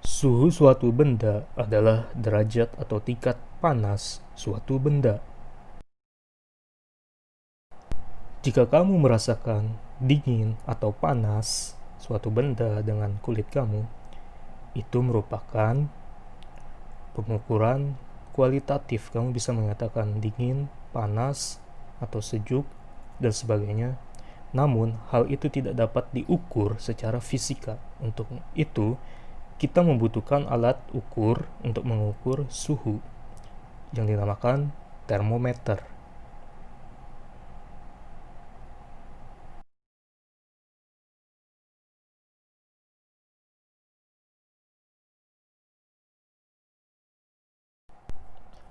Suhu suatu benda adalah derajat atau tingkat panas suatu benda. Jika kamu merasakan dingin atau panas suatu benda dengan kulit kamu, itu merupakan pengukuran kualitatif. Kamu bisa mengatakan dingin, panas, atau sejuk, dan sebagainya. Namun, hal itu tidak dapat diukur secara fisika. Untuk itu, kita membutuhkan alat ukur untuk mengukur suhu yang dinamakan termometer.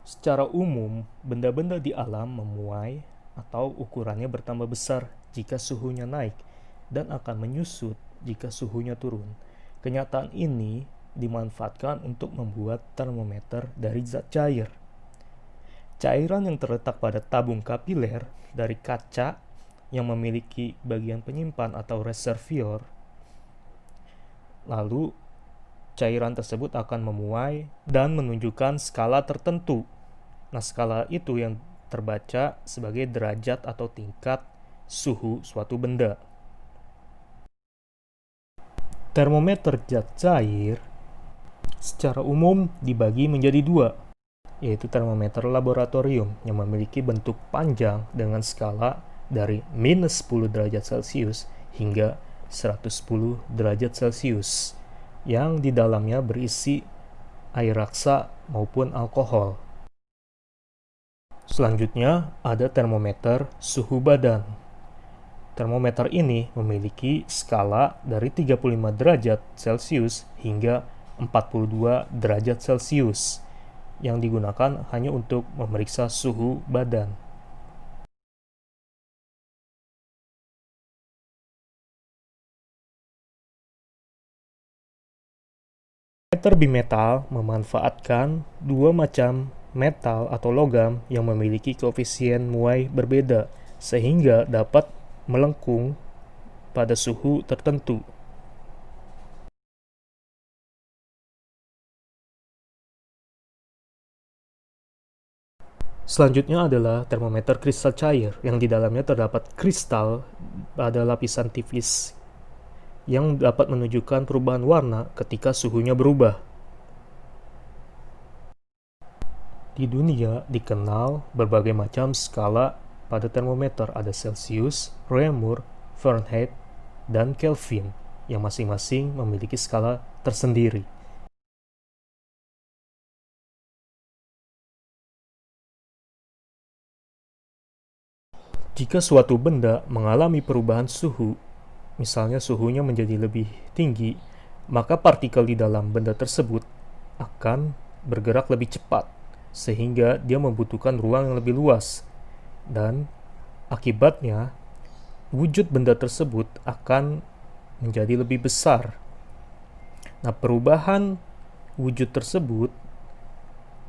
Secara umum, benda-benda di alam memuai atau ukurannya bertambah besar jika suhunya naik dan akan menyusut jika suhunya turun. Kenyataan ini dimanfaatkan untuk membuat termometer dari zat cair. Cairan yang terletak pada tabung kapiler dari kaca yang memiliki bagian penyimpan atau reservoir. Lalu, cairan tersebut akan memuai dan menunjukkan skala tertentu. Nah, skala itu yang terbaca sebagai derajat atau tingkat suhu suatu benda. Termometer zat cair secara umum dibagi menjadi dua, yaitu termometer laboratorium yang memiliki bentuk panjang dengan skala dari -10 derajat Celcius hingga 110 derajat Celcius, yang di dalamnya berisi air raksa maupun alkohol. Selanjutnya ada termometer suhu badan. Termometer ini memiliki skala dari 35 derajat Celcius hingga 42 derajat Celcius yang digunakan hanya untuk memeriksa suhu badan. Termometer bimetal memanfaatkan dua macam metal atau logam yang memiliki koefisien muai berbeda sehingga dapat melengkung pada suhu tertentu. Selanjutnya adalah termometer kristal cair yang di dalamnya terdapat kristal pada lapisan tipis yang dapat menunjukkan perubahan warna ketika suhunya berubah. Di dunia dikenal berbagai macam skala pada termometer, ada Celsius, Reaumur, Fahrenheit, dan Kelvin yang masing-masing memiliki skala tersendiri. Jika suatu benda mengalami perubahan suhu, misalnya suhunya menjadi lebih tinggi, maka partikel di dalam benda tersebut akan bergerak lebih cepat, sehingga dia membutuhkan ruang yang lebih luas, dan akibatnya wujud benda tersebut akan menjadi lebih besar. Nah, perubahan wujud tersebut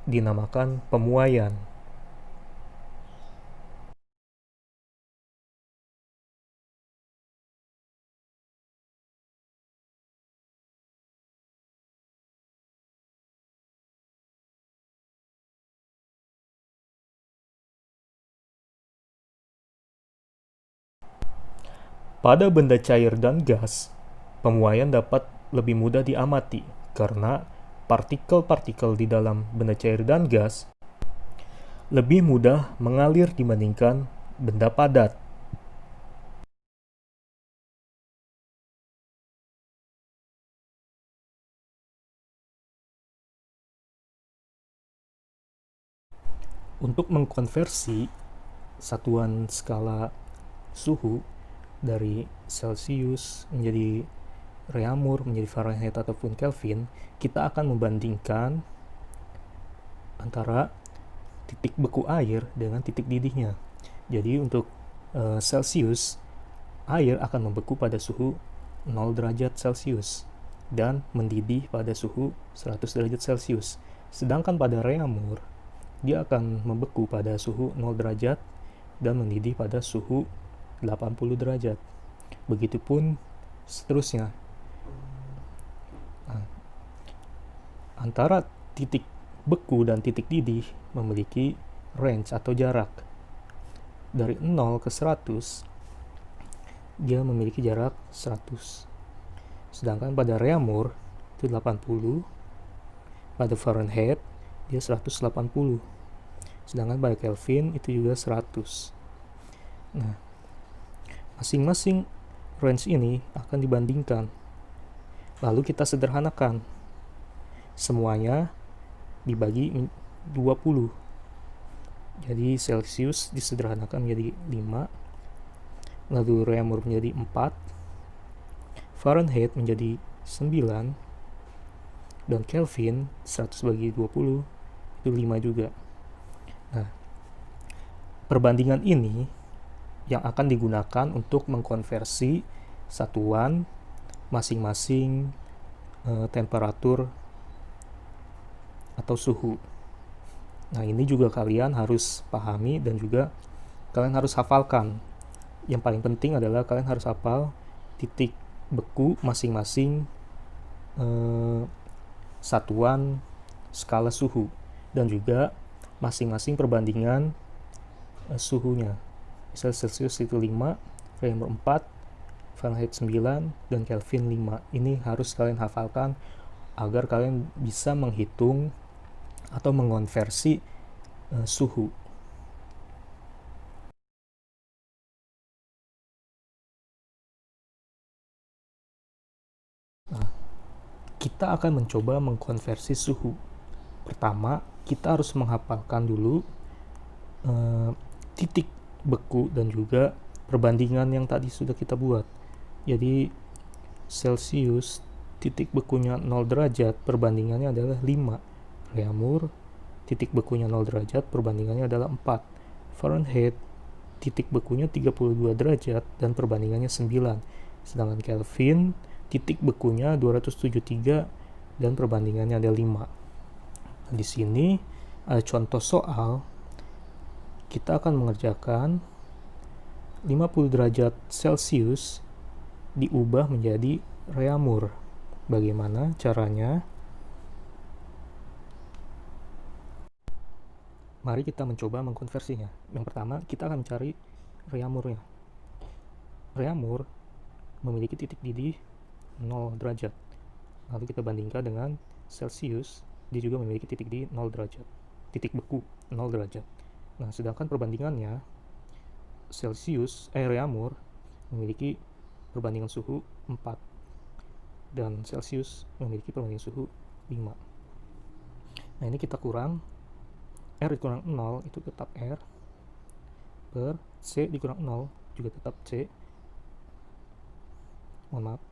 dinamakan pemuaian. Pada benda cair dan gas, pemuaian dapat lebih mudah diamati karena partikel-partikel di dalam benda cair dan gas lebih mudah mengalir dibandingkan benda padat. Untuk mengkonversi satuan skala suhu dari Celsius menjadi Reaumur, menjadi Fahrenheit ataupun Kelvin, kita akan membandingkan antara titik beku air dengan titik didihnya. Jadi untuk Celsius, air akan membeku pada suhu 0 derajat Celcius dan mendidih pada suhu 100 derajat Celcius. Sedangkan pada Reaumur, dia akan membeku pada suhu 0 derajat dan mendidih pada suhu 80 derajat. Begitupun seterusnya. Nah, antara titik beku dan titik didih memiliki range atau jarak. Dari 0 ke 100, dia memiliki jarak 100. Sedangkan pada reamur itu 80, pada Fahrenheit dia 180. Sedangkan pada Kelvin itu juga 100. Nah, masing-masing range ini akan dibandingkan. Lalu kita sederhanakan. Semuanya dibagi 20. Jadi Celsius disederhanakan menjadi 5, lalu reamur menjadi 4, Fahrenheit menjadi 9, dan Kelvin 100 bagi 20 itu 5 juga. Nah, perbandingan ini yang akan digunakan untuk mengkonversi satuan masing-masing temperatur atau suhu. Nah, ini juga kalian harus pahami dan juga kalian harus hafalkan. Yang paling penting adalah kalian harus hafal titik beku masing-masing satuan skala suhu dan juga masing-masing perbandingan suhunya. Misal Celsius itu 5, Reaumur 4, Fahrenheit 9, dan Kelvin 5. Ini harus kalian hafalkan agar kalian bisa menghitung atau mengonversi suhu. Nah, kita akan mencoba mengkonversi suhu. Pertama, kita harus menghafalkan dulu titik beku dan juga perbandingan yang tadi sudah kita buat. Jadi Celsius titik bekunya 0 derajat, perbandingannya adalah 5. Reaumur titik bekunya 0 derajat, perbandingannya adalah 4. Fahrenheit titik bekunya 32 derajat dan perbandingannya 9. Sedangkan Kelvin titik bekunya 273 dan perbandingannya ada 5. Di sini ada contoh soal. Kita akan mengerjakan 50 derajat Celsius diubah menjadi reaumur. Bagaimana caranya? Mari kita mencoba mengkonversinya. Yang pertama, kita akan mencari reaumurnya. Reaumur memiliki titik didih 0 derajat. Lalu kita bandingkan dengan Celsius, dia juga memiliki titik didih 0 derajat. Titik beku 0 derajat. Nah, sedangkan perbandingannya reaumur memiliki perbandingan suhu 4 dan Celsius memiliki perbandingan suhu 5. Nah, ini kita kurang R dikurang 0 itu tetap R per C dikurang 0 juga tetap C. Mohon maaf.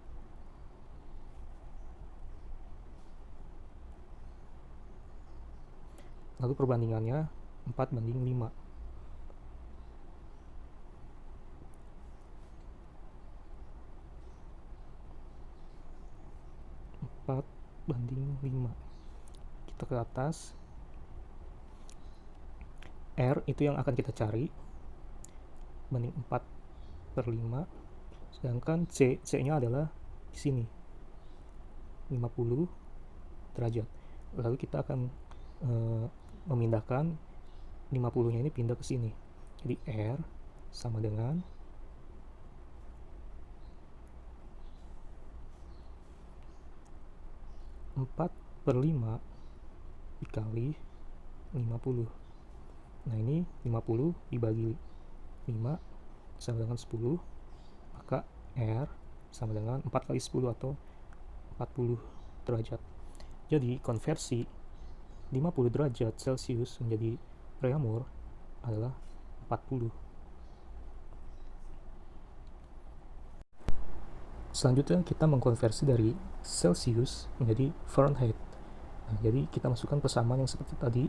Lalu perbandingannya 4 banding 5. 4 banding 5. Kita ke atas. R itu yang akan kita cari. Banding 4 per 5. Sedangkan C-nya adalah di sini. 50 derajat. Lalu kita akan memindahkan 50-nya ini pindah ke sini. Jadi R sama dengan 4 per 5 dikali 50. Nah, ini 50 dibagi 5 sama dengan 10. Maka R sama dengan 4 kali 10 atau 40 derajat. Jadi konversi 50 derajat Celsius menjadi reaumur adalah 40. Selanjutnya kita mengkonversi dari Celsius menjadi Fahrenheit. Nah, jadi kita masukkan persamaan yang seperti tadi.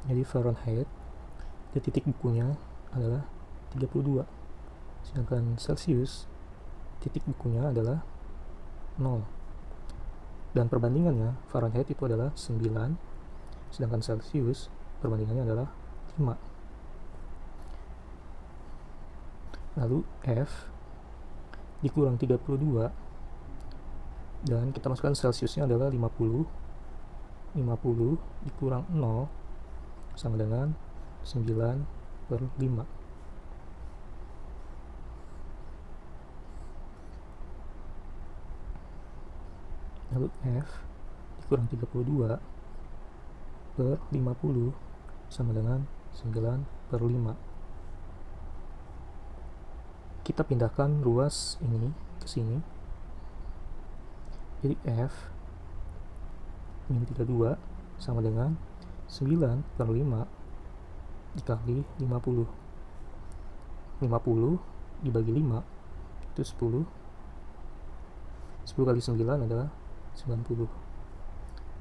Jadi Fahrenheit, titik bukunya adalah 32. Sedangkan Celsius, titik bukunya adalah 0. Dan perbandingannya, Fahrenheit itu adalah 9, sedangkan Celsius perbandingannya adalah 5. Lalu F dikurang 32 Dan kita masukkan Celsiusnya adalah 50. 50 dikurang 0 sama dengan 9/5. Lalu F dikurang 32/50 sama dengan 9/5. Kita pindahkan ruas ini ke sini. Jadi F min 32 sama dengan 9/5 dikali 50. 50 dibagi 5 itu 10. 10 kali 9 adalah 90.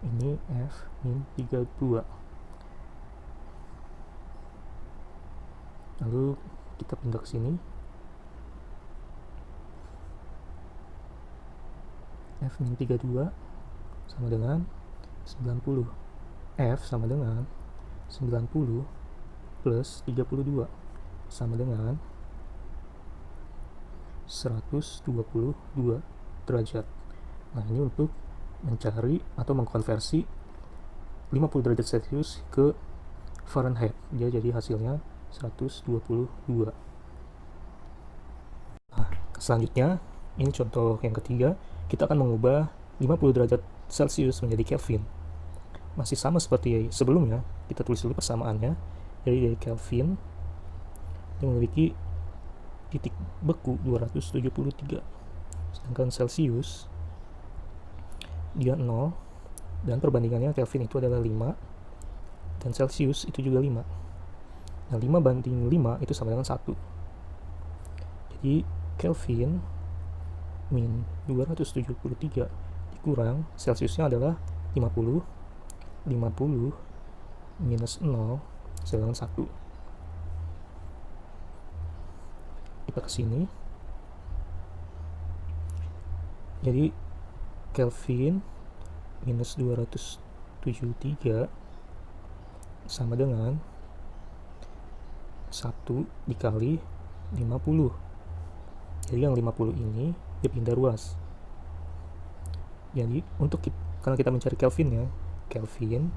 Ini F min 32. Lalu kita pindah ke sini. F min 32 sama dengan 90. F sama dengan 90 plus 32 sama dengan 122 derajat. Nah, ini untuk mencari atau mengkonversi 50 derajat Celcius ke Fahrenheit. Dia jadi hasilnya 122. Nah, selanjutnya, ini contoh yang ketiga, kita akan mengubah 50 derajat Celcius menjadi Kelvin. Masih sama seperti sebelumnya, kita tulis dulu persamaannya. Jadi dari Kelvin yang memiliki titik beku 273, sedangkan Celsius dia 0, dan perbandingannya Kelvin itu adalah 5 dan Celsius itu juga 5. Nah, 5 banding 5 itu sama dengan 1. Jadi Kelvin min 273 dikurang Celsiusnya adalah 50. 50 minus 0 sama dengan 1. Kita ke sini. Jadi Kelvin minus 273 sama dengan 1 dikali 50. Jadi yang 50 ini dia pindah ruas. Jadi karena kita mencari Kelvin ya, Kelvin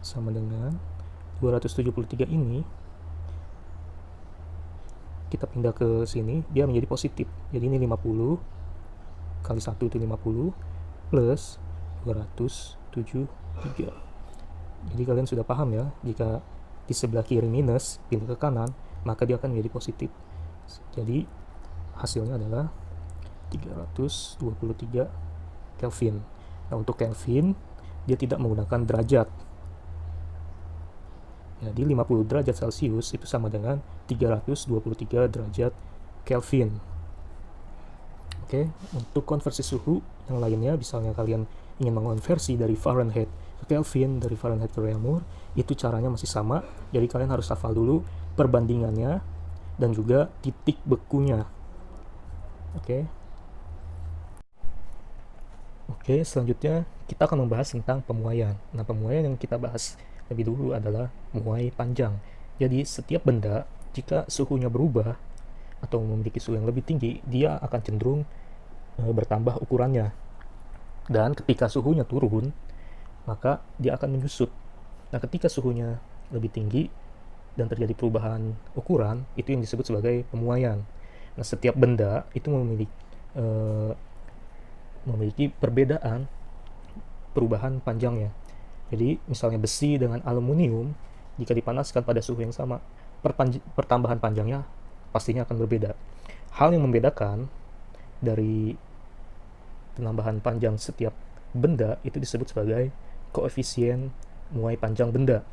sama dengan 273 ini kita pindah ke sini, dia menjadi positif. Jadi ini 50 kali 1 itu 50 plus 273. Jadi kalian sudah paham ya, jika di sebelah kiri minus pindah ke kanan, maka dia akan menjadi positif. Jadi hasilnya adalah 323 Kelvin. Nah, untuk Kelvin dia tidak menggunakan derajat. Jadi 50 derajat Celcius itu sama dengan 323 derajat Kelvin. Oke, untuk konversi suhu yang lainnya, misalnya kalian ingin mengonversi dari Fahrenheit ke Kelvin, dari Fahrenheit ke Reaumur, itu caranya masih sama. Jadi kalian harus hafal dulu perbandingannya dan juga titik bekunya. Oke, selanjutnya kita akan membahas tentang pemuaian. Nah, pemuaian yang kita bahas lebih dulu adalah muai panjang. Jadi setiap benda jika suhunya berubah atau memiliki suhu yang lebih tinggi, dia akan cenderung bertambah ukurannya. Dan ketika suhunya turun, maka dia akan menyusut. Nah, ketika suhunya lebih tinggi dan terjadi perubahan ukuran, itu yang disebut sebagai pemuaian. Nah, setiap benda itu memiliki perbedaan perubahan panjangnya. Jadi misalnya besi dengan aluminium, jika dipanaskan pada suhu yang sama, pertambahan panjangnya pastinya akan berbeda. Hal yang membedakan dari penambahan panjang setiap benda itu disebut sebagai koefisien muai panjang benda.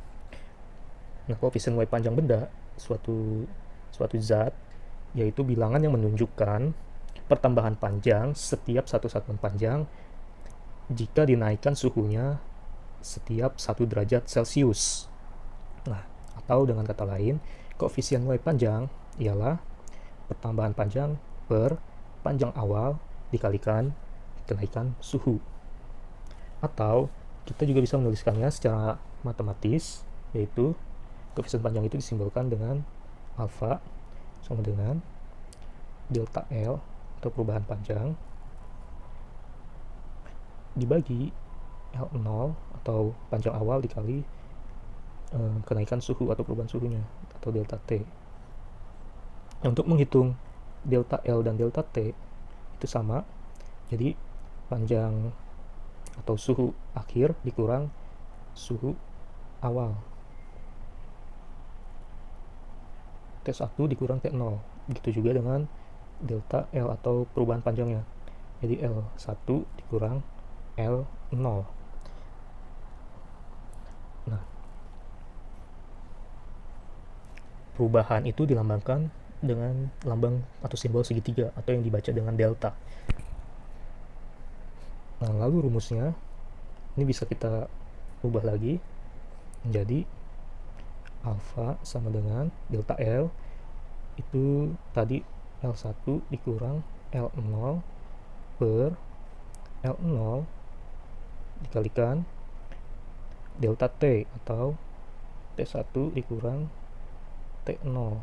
Nah, koefisien muai panjang benda suatu zat yaitu bilangan yang menunjukkan pertambahan panjang setiap satu satuan panjang jika dinaikkan suhunya setiap 1 derajat Celcius. Nah, atau dengan kata lain, koefisien muai panjang ialah pertambahan panjang per panjang awal dikalikan kenaikan suhu. Atau kita juga bisa menuliskannya secara matematis, yaitu koefisien panjang itu disimbolkan dengan alfa sama dengan delta L atau perubahan panjang dibagi L0 atau panjang awal dikali kenaikan suhu atau perubahan suhunya atau delta T. Nah, untuk menghitung delta L dan delta T itu sama, jadi panjang atau suhu akhir dikurang suhu awal, T1 dikurang T0. Begitu juga dengan delta L atau perubahan panjangnya, jadi L1 dikurang L0. Nah, perubahan itu dilambangkan dengan lambang atau simbol segitiga atau yang dibaca dengan delta. Nah, lalu rumusnya ini bisa kita ubah lagi menjadi alfa sama dengan delta L itu tadi L1 dikurang L0 per L0 dikalikan delta T atau T1 dikurang T0.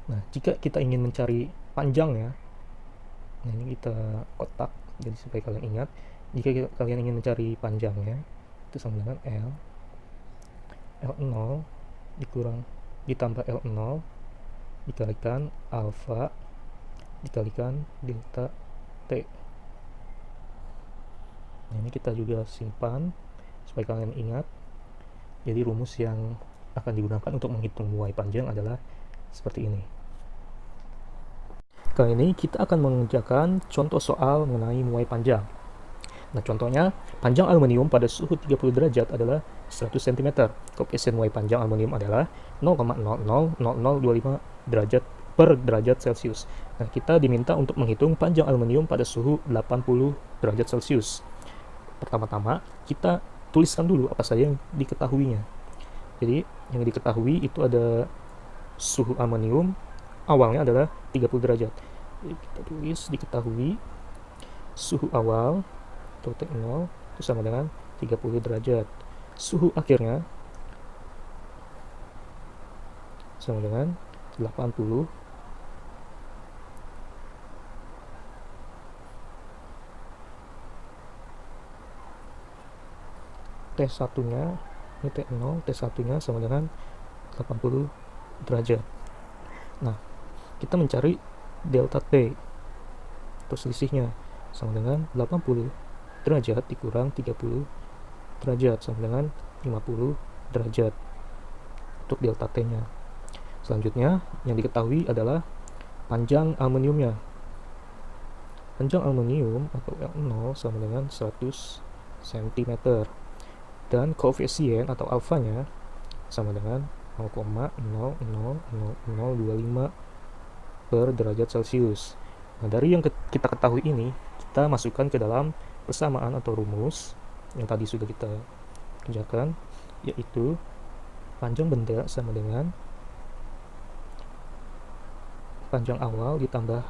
Nah, jika kita ingin mencari panjangnya, nah ini kita kotak, jadi supaya kalian ingat, jika kalian ingin mencari panjangnya, itu sama dengan L0 ditambah L0 dikalikan alfa dikalikan delta T. Nah, ini kita juga simpan supaya kalian ingat. Jadi rumus yang akan digunakan untuk menghitung muai panjang adalah seperti ini. Kali ini kita akan mengerjakan contoh soal mengenai muai panjang. Nah, contohnya, panjang aluminium pada suhu 30 derajat adalah 100 cm. Koefisien muai panjang aluminium adalah 0,000025 derajat per derajat Celcius. Nah, kita diminta untuk menghitung panjang aluminium pada suhu 80 derajat Celcius. Pertama-tama, kita tuliskan dulu apa saja yang diketahuinya. Jadi, yang diketahui itu ada suhu aluminium awalnya adalah 30 derajat. Jadi kita tulis diketahui suhu awal atau T0 itu sama dengan 30 derajat. Suhu akhirnya sama dengan 80 T1-nya ini T0, T1-nya sama dengan 80 derajat. Nah, kita mencari delta T atau selisihnya sama dengan 80 derajat dikurang 30 derajat sama dengan 50 derajat untuk delta T-nya. Selanjutnya, yang diketahui adalah panjang aluminiumnya. Panjang aluminium atau L0 sama dengan 100 cm. Dan koefisien atau alfanya sama dengan 0,00025 per derajat Celcius. Nah, dari yang kita ketahui ini, kita masukkan ke dalam persamaan atau rumus yang tadi sudah kita kerjakan, yaitu panjang benda sama dengan panjang awal ditambah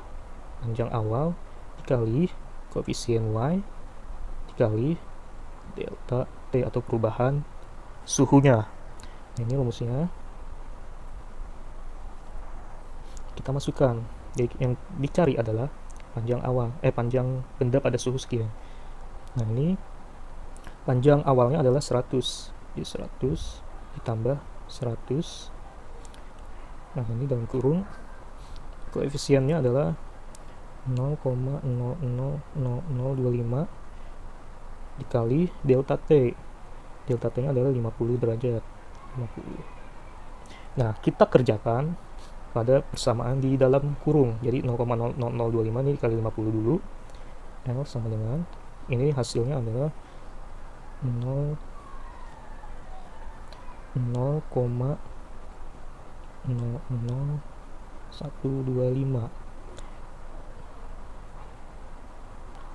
panjang awal dikali koefisien Y dikali delta T atau perubahan suhunya. Ini rumusnya kita masukkan. Jadi yang dicari adalah panjang awal panjang benda pada suhu sekian. Nah, ini panjang awalnya adalah 100. Jadi 100 ditambah 100. Nah, ini dalam kurung koefisiennya adalah 0,000025 dikali delta T. Delta T-nya adalah 50 derajat. 50. Nah, kita kerjakan pada persamaan di dalam kurung. Jadi 0,0025 ini dikali 50 dulu. L sama dengan ini hasilnya adalah 0,00125.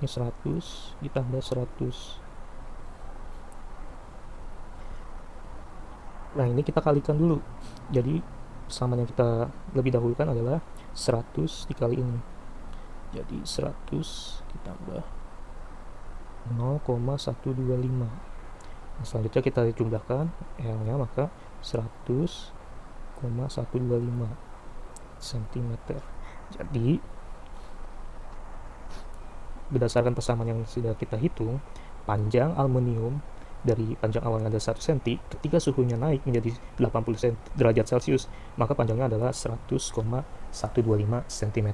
Ini 100 ditambah 100. Nah, ini kita kalikan dulu. Jadi persamaan yang kita lebih dahulukan adalah 100 dikali ini. Jadi 100 ditambah 0,125. Nah, selanjutnya kita jumlahkan L-nya, maka 100 125 cm. Jadi berdasarkan persamaan yang sudah kita hitung, panjang aluminium dari panjang awalnya ada 1 cm, ketika suhunya naik menjadi 80 derajat Celcius, maka panjangnya adalah 100,125 cm.